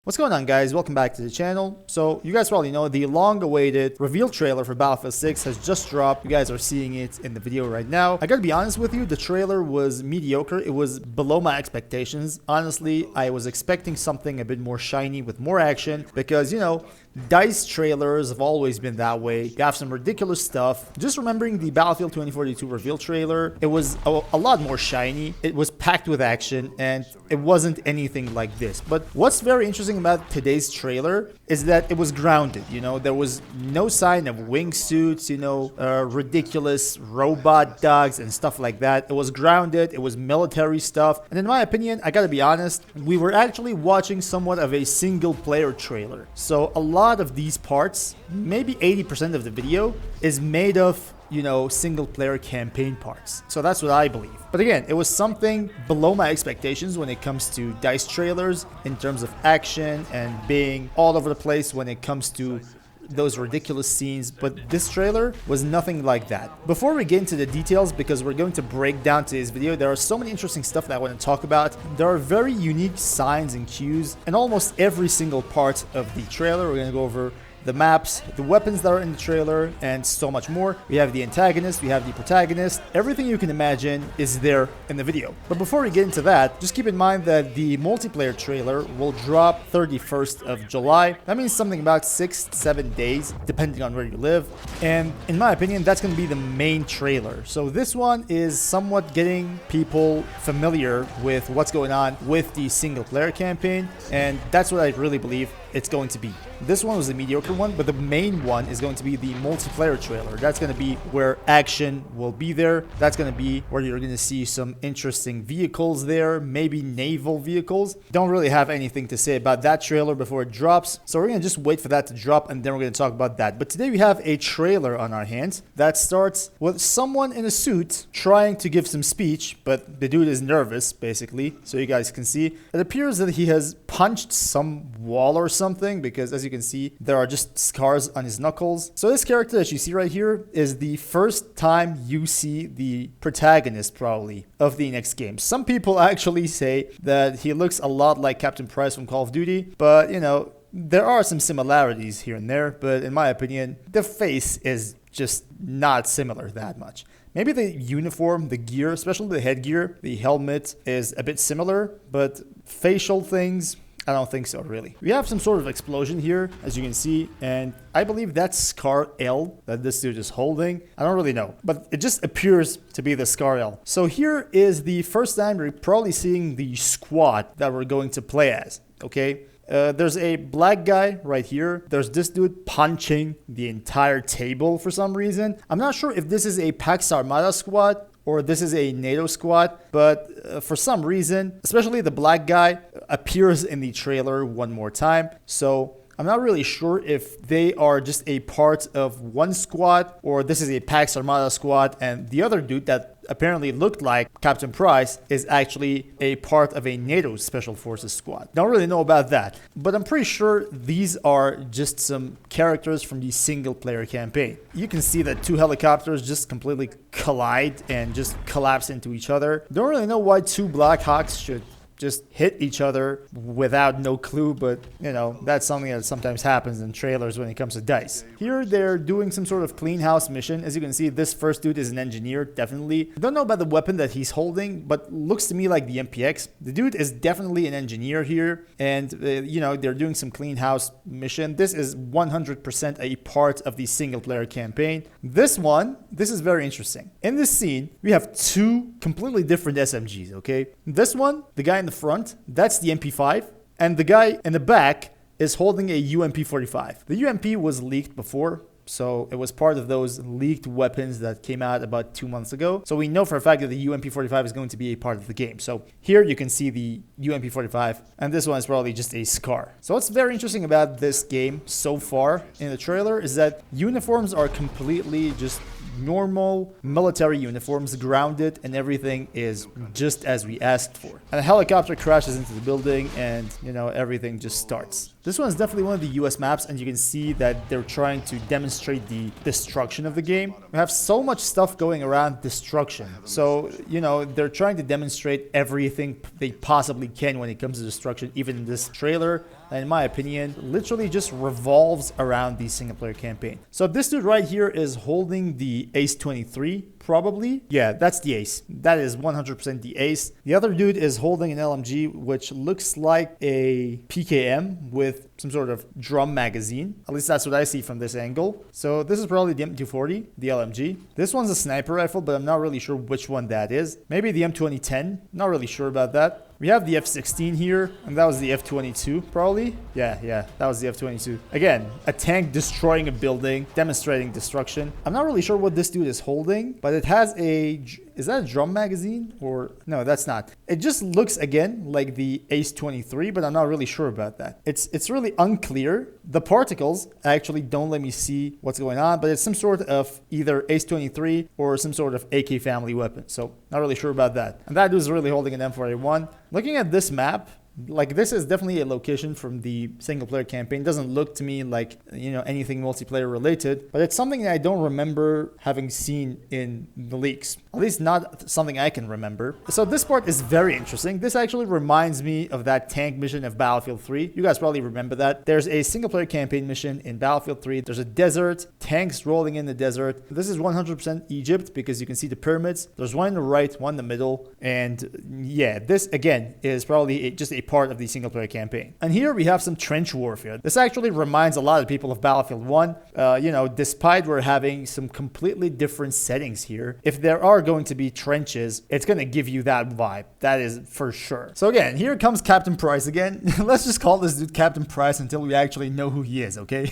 What's going on, guys? Welcome back to the channel. So you guys probably know the long-awaited reveal trailer for Battlefield 6 has just dropped. You guys are seeing it in the video right now. I gotta be honest with you, the trailer was mediocre. It was below my expectations. Honestly, I was expecting something a bit more shiny with more action because, you know, DICE trailers have always been that way. You have some ridiculous stuff. Just remembering the Battlefield 2042 reveal trailer, it was a lot more shiny. It was packed with action and it wasn't anything like this. But what's very interesting about today's trailer is that it was grounded. You know, there was no sign of wingsuits, you know, ridiculous robot dogs and stuff like that. It was grounded. It was military stuff. And in my opinion, I gotta be honest, we were actually watching somewhat of a single player trailer. So a lot of these parts, maybe 80% of the video, is made of, you know, single player campaign parts. So that's what I believe. But again, it was something below my expectations when it comes to DICE trailers in terms of action and being all over the place when it comes to those ridiculous scenes, but this trailer was nothing like that. Before we get into the details, because we're going to break down today's video, there are so many interesting stuff that I want to talk about. There are very unique signs and cues in almost every single part of the trailer. We're going to go over the maps, the weapons that are in the trailer, and so much more. We have the antagonist, we have the protagonist. Everything you can imagine is there in the video. But before we get into that, just keep in mind that the multiplayer trailer will drop 31st of July. That means something about 6 to 7 days, depending on where you live. And in my opinion, that's going to be the main trailer. So this one is somewhat getting people familiar with what's going on with the single player campaign. And that's what I really believe it's going to be. This one was a mediocre one, but the main one is going to be the multiplayer trailer. That's going to be where action will be there. That's going to be where you're going to see some interesting vehicles there, maybe naval vehicles. Don't really have anything to say about that trailer before it drops. So we're going to just wait for that to drop and then we're going to talk about that. But today we have a trailer on our hands that starts with someone in a suit trying to give some speech, but the dude is nervous, basically. So you guys can see. It appears that he has punched some wall or something, because as you can see, there are just scars on his knuckles. So this character that you see right here is the first time you see the protagonist, probably, of the next game. Some people actually say that he looks a lot like Captain Price from Call of Duty, but you know, there are some similarities here and there, but in my opinion, the face is just not similar that much. Maybe the uniform, the gear, especially the headgear, the helmet is a bit similar, but facial things, I don't think so, really. We have some sort of explosion here, as you can see, and I believe that's Scar L that this dude is holding. I don't really know, but it just appears to be the Scar L. So here is the first time we're probably seeing the squad that we're going to play as, okay? There's a black guy right here. There's this dude punching the entire table for some reason. I'm not sure if this is a Pax Armada squad or this is a NATO squad, but for some reason, especially the black guy appears in the trailer one more time. So I'm not really sure if they are just a part of one squad or this is a Pax Armada squad and the other dude that apparently looked like Captain Price is actually a part of a NATO Special Forces squad. Don't really know about that, but I'm pretty sure these are just some characters from the single player campaign. You can see that two helicopters just completely collide and just collapse into each other. Don't really know why two Black Hawks should just hit each other without no clue, but you know, that's something that sometimes happens in trailers when it comes to DICE. Here they're doing some sort of clean house mission. As you can see, this first dude is an engineer, definitely. Don't know about the weapon that he's holding, but looks to me like the MPX. The dude is definitely an engineer here, and you know, they're doing some clean house mission. This is 100% a part of the single player campaign. This is very interesting. In this scene, we have two completely different SMGs, okay? This one, the guy in the front, that's the MP5, and the guy in the back is holding a UMP-45. The UMP was leaked before, so it was part of those leaked weapons that came out about 2 months ago. So we know for a fact that the UMP-45 is going to be a part of the game. So here you can see the UMP-45, and this one is probably just a Scar. So what's very interesting about this game so far in the trailer is that uniforms are completely just normal military uniforms, grounded, and everything is just as we asked for. And a helicopter crashes into the building and, you know, everything just starts. This one is definitely one of the US maps, and you can see that they're trying to demonstrate demonstrate the destruction of the game. We have so much stuff going around destruction. So, you know, they're trying to demonstrate everything they possibly can when it comes to destruction, even in this trailer. And in my opinion, literally just revolves around the single player campaign. So this dude right here is holding the Ace 23, probably. Yeah, that's the Ace. That is 100% the Ace. The other dude is holding an LMG, which looks like a PKM with some sort of drum magazine. At least that's what I see from this angle. So this is probably the M240, the LMG. This one's a sniper rifle, but I'm not really sure which one that is. Maybe the M2010. Not really sure about that. We have the F-16 here, and that was the F-22, probably. Yeah, that was the F-22. Again, a tank destroying a building, demonstrating destruction. I'm not really sure what this dude is holding, but it has a... Is that a drum magazine? Or... No, that's not. It just looks, again, like the Ace 23, but I'm not really sure about that. It's really unclear. The particles actually don't let me see what's going on, but it's some sort of either Ace 23 or some sort of AK family weapon. So, not really sure about that. And that dude's really holding an M4A1. Looking at this map, like this is definitely a location from the single player campaign. Doesn't look to me like, you know, anything multiplayer related, but it's something that I don't remember having seen in the leaks. At least not something I can remember. So this part is very interesting. This actually reminds me of that tank mission of Battlefield 3. You guys probably remember that. There's a single player campaign mission in Battlefield 3. There's a desert, tanks rolling in the desert. This is 100% Egypt because you can see the pyramids. There's one in the right, one in the middle. And yeah, this again is probably just a part of the single player campaign. And here we have some trench warfare. This actually reminds a lot of people of Battlefield 1. You know, despite we're having some completely different settings here, if there are going to be trenches, it's going to give you that vibe. That is for sure. So again, here comes Captain Price again. Let's just call this dude Captain Price until we actually know who he is, okay?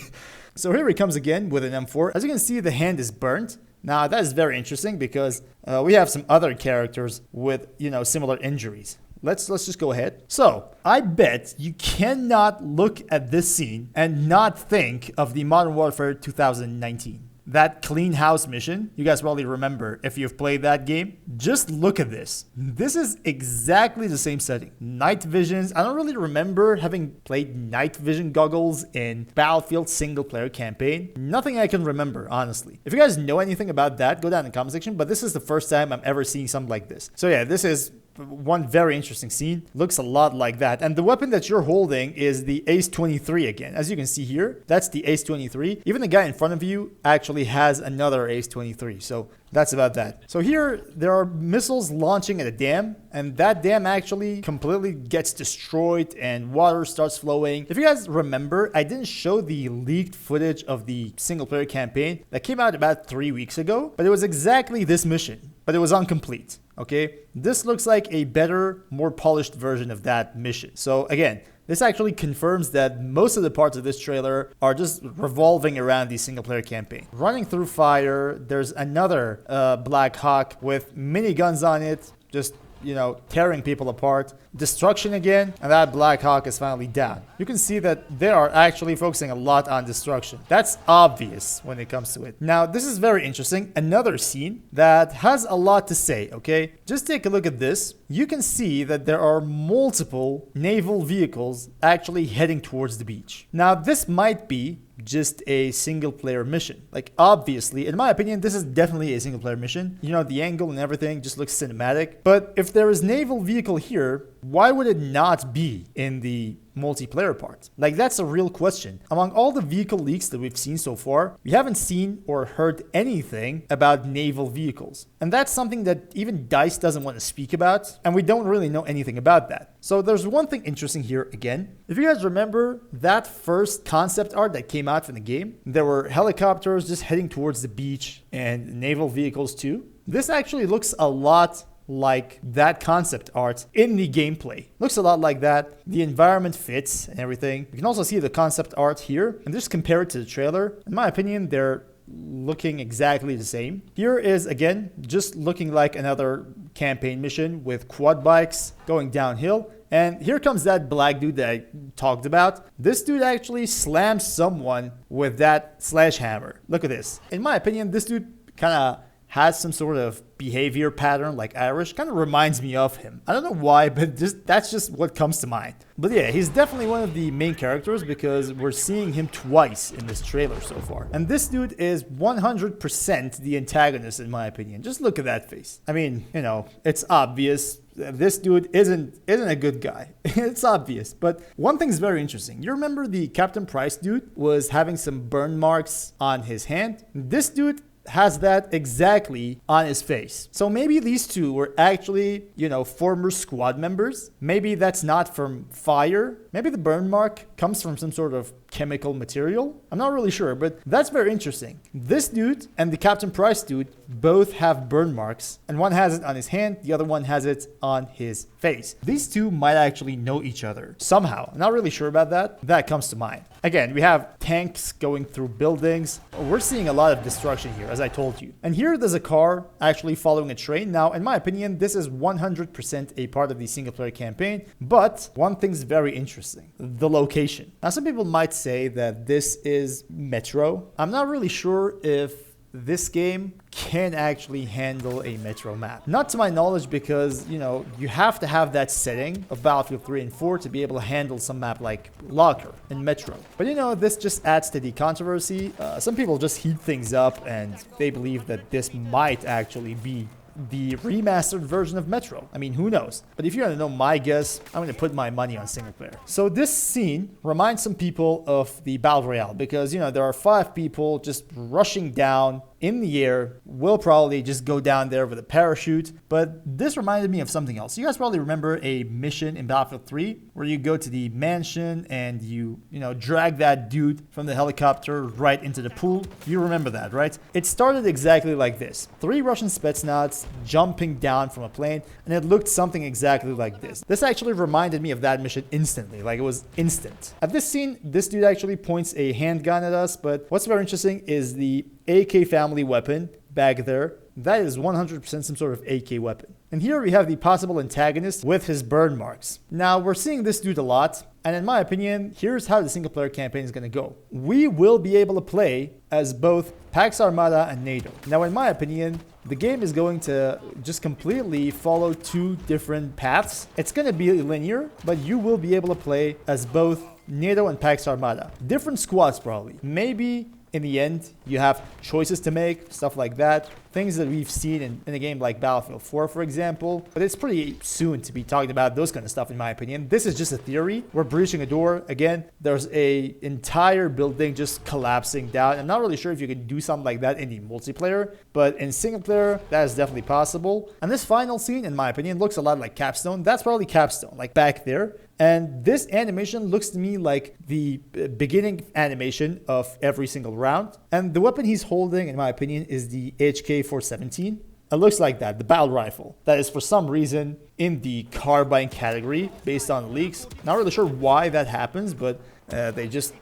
So here he comes again with an M4. As you can see, the hand is burnt. Now, that is very interesting because we have some other characters with, you know, similar injuries. Let's just go ahead. So, I bet you cannot look at this scene and not think of the Modern Warfare 2019. That clean house mission, you guys probably remember if you've played that game. Just look at this. This is exactly the same setting. Night visions. I don't really remember having played night vision goggles in Battlefield single player campaign. Nothing I can remember, honestly. If you guys know anything about that, go down in the comment section. But this is the first time I'm ever seeing something like this. So yeah, this is one very interesting scene. Looks a lot like that. And the weapon that you're holding is the Ace 23 again. As you can see here, that's the Ace 23. Even the guy in front of you actually has another Ace 23. So that's about that. So here, there are missiles launching at a dam, and that dam actually completely gets destroyed and water starts flowing. If you guys remember, I didn't show the leaked footage of the single player campaign that came out about 3 weeks ago, but it was exactly this mission, but it was incomplete. Okay, this looks like a better, more polished version of that mission. So again, this actually confirms that most of the parts of this trailer are just revolving around the single player campaign. Running through fire, there's another Black Hawk with miniguns on it, just, you know, tearing people apart. Destruction again, and that Black Hawk is finally down. You can see that they are actually focusing a lot on destruction. That's obvious when it comes to it. Now, this is very interesting. Another scene that has a lot to say, okay? Just take a look at this. You can see that there are multiple naval vehicles actually heading towards the beach. Now, this might be just a single player mission. Like, obviously, in my opinion, this is definitely a single player mission. You know, the angle and everything just looks cinematic. But if there is naval vehicle here, why would it not be in the multiplayer part? Like, that's a real question. Among all the vehicle leaks that we've seen so far, we haven't seen or heard anything about naval vehicles. And that's something that even DICE doesn't want to speak about, and we don't really know anything about that. So there's one thing interesting here again. If you guys remember that first concept art that came out from the game, there were helicopters just heading towards the beach and naval vehicles too. This actually looks a lot like that concept art in the gameplay. Looks a lot like that. The environment fits and everything. You can also see the concept art here, and just compare it to the trailer. In my opinion, they're looking exactly the same. Here is, again, just looking like another campaign mission with quad bikes going downhill. And here comes that black dude that I talked about. This dude actually slams someone with that sledgehammer. Look at this. In my opinion, this dude kind of has some sort of behavior pattern like Irish. Kind of reminds me of him. I don't know why, but that's just what comes to mind. But yeah, he's definitely one of the main characters because we're seeing him twice in this trailer so far. And this dude is 100% the antagonist in my opinion. Just look at that face. I mean, you know, it's obvious. This dude isn't a good guy. It's obvious. But one thing's very interesting. You remember the Captain Price dude was having some burn marks on his hand? This dude has that exactly on his face. So maybe these two were actually, you know, former squad members. Maybe that's not from fire. Maybe the burn mark comes from some sort of chemical material. I'm not really sure, but that's very interesting. This dude and the Captain Price dude both have burn marks, and one has it on his hand, the other one has it on his face. These two might actually know each other somehow. I'm not really sure about that. That comes to mind. Again, we have tanks going through buildings. We're seeing a lot of destruction here, as I told you. And here there's a car actually following a train. Now, in my opinion, this is 100% a part of the single player campaign, but one thing's very interesting: the location. Now, some people might say that this is Metro. I'm not really sure if this game can actually handle a Metro map. Not to my knowledge, because, you know, you have to have that setting of Battlefield 3 and 4 to be able to handle some map like Locker and Metro. But, you know, this just adds to the controversy. Some people just heat things up and they believe that this might actually be the remastered version of Metro. I mean, who knows? But if you want to know my guess, I'm going to put my money on single player. So this scene reminds some people of the Battle Royale because, you know, there are 5 people just rushing down in the air. Will probably just go down there with a parachute. But this reminded me of something else. You guys probably remember a mission in Battlefield 3 where you go to the mansion and you know, drag that dude from the helicopter right into the pool. You remember that, right? It started exactly like this. 3 Russian Spetsnaz jumping down from a plane, and it looked something exactly like this. This actually reminded me of that mission instantly. Like, it was instant. At this scene, this dude actually points a handgun at us, but what's very interesting is the AK family weapon back there. That is 100% some sort of AK weapon. And here we have the possible antagonist with his burn marks. Now, we're seeing this dude a lot, and in my opinion, here's how the single player campaign is going to go. We will be able to play as both Pax Armada and NATO. Now, in my opinion, the game is going to just completely follow 2 different paths. It's going to be linear, but you will be able to play as both NATO and Pax Armada. Different squads probably. Maybe in the end, you have choices to make, stuff like that. Things that we've seen in a game like Battlefield 4, for example. But it's pretty soon to be talking about those kind of stuff, in my opinion. This is just a theory. We're breaching a door. Again, there's a entire building just collapsing down. I'm not really sure if you can do something like that in the multiplayer, but in single player, that is definitely possible. And this final scene, in my opinion, looks a lot like Capstone. That's probably Capstone, like back there. And this animation looks to me like the beginning animation of every single round. And the weapon he's holding, in my opinion, is the HK417. It looks like that, the battle rifle. That is for some reason in the carbine category based on the leaks. Not really sure why that happens, but they just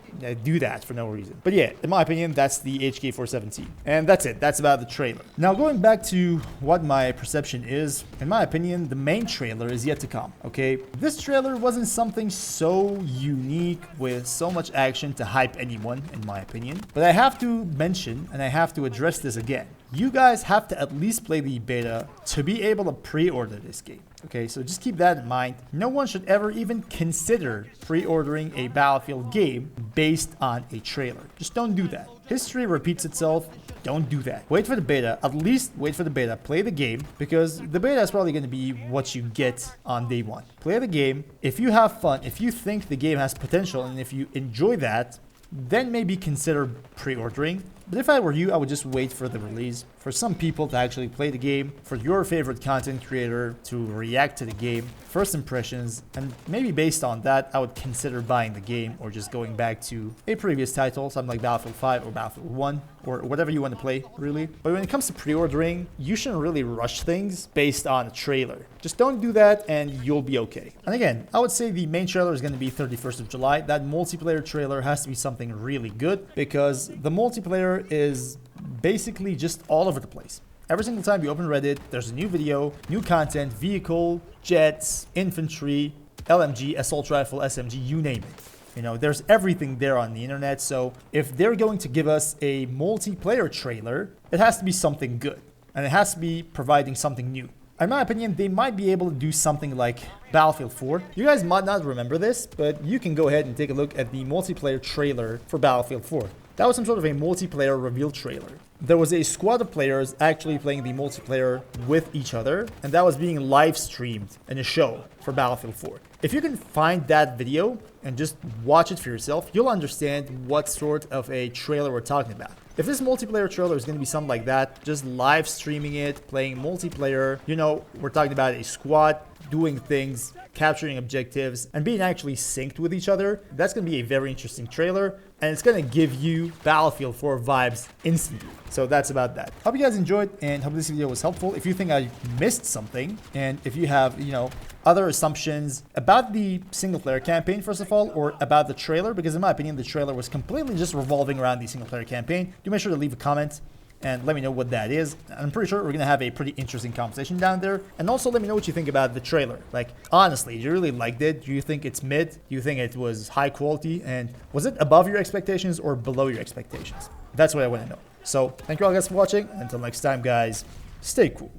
do that for no reason. But yeah, in my opinion, that's the HK417. And that's it. That's about the trailer. Now, going back to what my perception is, in my opinion, the main trailer is yet to come, okay? This trailer wasn't something so unique with so much action to hype anyone, in my opinion. But I have to mention, and I have to address this again. You guys have to at least play the beta to be able to pre-order this game. Okay, so just keep that in mind. No one should ever even consider pre-ordering a Battlefield game based on a trailer. Just don't do that. History repeats itself. Don't do that. Wait for the beta. At least wait for the beta. Play the game, because the beta is probably going to be what you get on day one. Play the game. If you have fun, if you think the game has potential, and if you enjoy that, then maybe consider pre-ordering. But if I were you, I would just wait for the release, for some people to actually play the game, for your favorite content creator to react to the game, first impressions, and maybe based on that, I would consider buying the game or just going back to a previous title, something like Battlefield 5 or Battlefield 1, or whatever you want to play, really. But when it comes to pre-ordering, you shouldn't really rush things based on a trailer. Just don't do that and you'll be okay. And again, I would say the main trailer is going to be 31st of July. That multiplayer trailer has to be something really good, because the multiplayer is basically just all over the place. Every single time you open Reddit, there's a new video, new content, vehicle, jets, infantry, LMG, assault rifle, SMG, you name it. You know, there's everything there on the internet. So if they're going to give us a multiplayer trailer, it has to be something good. and it has to be providing something new. In my opinion, they might be able to do something like Battlefield 4. You guys might not remember this, but you can go ahead and take a look at the multiplayer trailer for Battlefield 4. That was some sort of a multiplayer reveal trailer. There was a squad of players actually playing the multiplayer with each other, and that was being live streamed in a show for Battlefield 4. If you can find that video and just watch it for yourself, you'll understand what sort of a trailer we're talking about. If this multiplayer trailer is going to be something like that, just live streaming it, playing multiplayer, you know, we're talking about a squad doing things, capturing objectives, and being actually synced with each other, that's going to be a very interesting trailer, and it's going to give you Battlefield 4 vibes instantly. So that's about that. Hope you guys enjoyed, and hope this video was helpful. If you think I missed something, and if you have, you know, other assumptions about the single-player campaign, first of all, or about the trailer, because in my opinion, the trailer was completely just revolving around the single-player campaign, do make sure to leave a comment and let me know what that is. I'm pretty sure we're going to have a pretty interesting conversation down there. And also let me know what you think about the trailer. Like, honestly, do you really liked it? Do you think it's mid? Do you think it was high quality? And was it above your expectations or below your expectations? That's what I want to know. So, thank you all guys for watching. Until next time, guys, stay cool.